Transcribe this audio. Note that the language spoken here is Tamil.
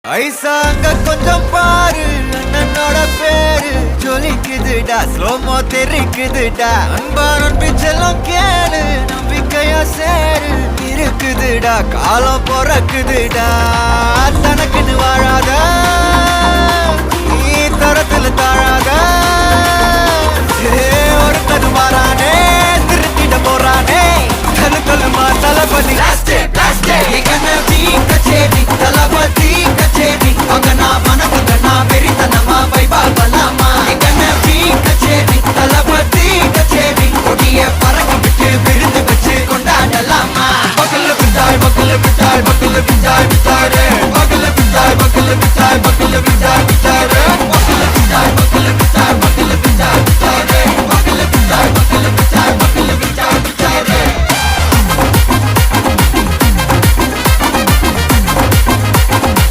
ஐசாங்க கொஞ்சம் பாரு அண்ணனோட பேரு ஜொலிக்குதுடா ஸ்லோமோ தெரிக்குதுடா அன்பான பிச்செல்லாம் கேளு நம்பிக்கையா சேரு இருக்குதுடா காலம் பிறக்குதுடா தனக்குன்னு வாழாத நீ தரத்துல தாழாத ஒருத்தது மாறானே திருத்திட போறானே கல்லு கல்லுமா தளபதி